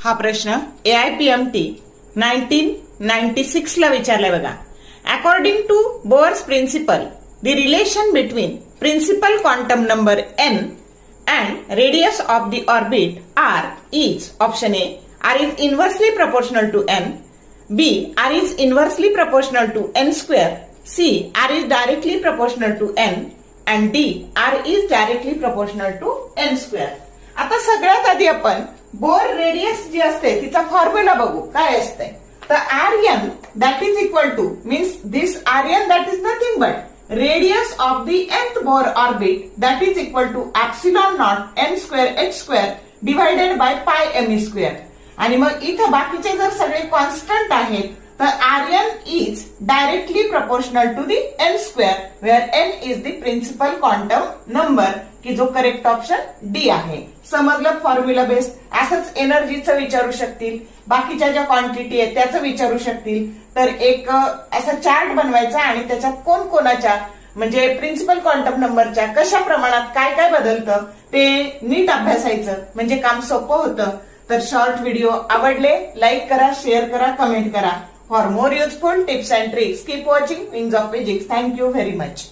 हा प्रश्न AIPMT 1996 ला विचारलाय बघा. According to Bohr's principle the relation between principal quantum number n and radius of the orbit r is option A r is inversely proportional to n, B r is inversely proportional to n square, C r is directly proportional to n and D r is directly proportional to n square. आता सगळ्यात आधी आपण bore radius जी असते तिचा formula बघू काय असते. तर Rn that is equal to means this Rn that is nothing but radius of the nth Bohr orbit that is equal to epsilon naught n square h square divided by pi m square. आणि मग इथं बाकीचे जर सगळे constant आहेत तर Rn is directly proportional to the n square where n is the principal quantum number की जो करेक्ट ऑप्शन डी आहे. समजलं फॉर्म्युला बेस्ड. असंच एनर्जीचं विचारू शकतील, बाकीच्या ज्या क्वांटिटी आहेत त्याचं विचारू शकतील. तर एक असा चार्ट बनवायचा आणि त्याच्यात कोण कोणाच्या म्हणजे प्रिन्सिपल क्वांटम नंबरच्या कशा प्रमाणात काय काय बदलतं ते नीट अभ्यासायचं म्हणजे काम सोपं होतं. तर शॉर्ट व्हिडिओ आवडले लाईक करा, शेअर करा, कमेंट करा. For more useful tips and tricks keep watching wings of physics. Thank you very much.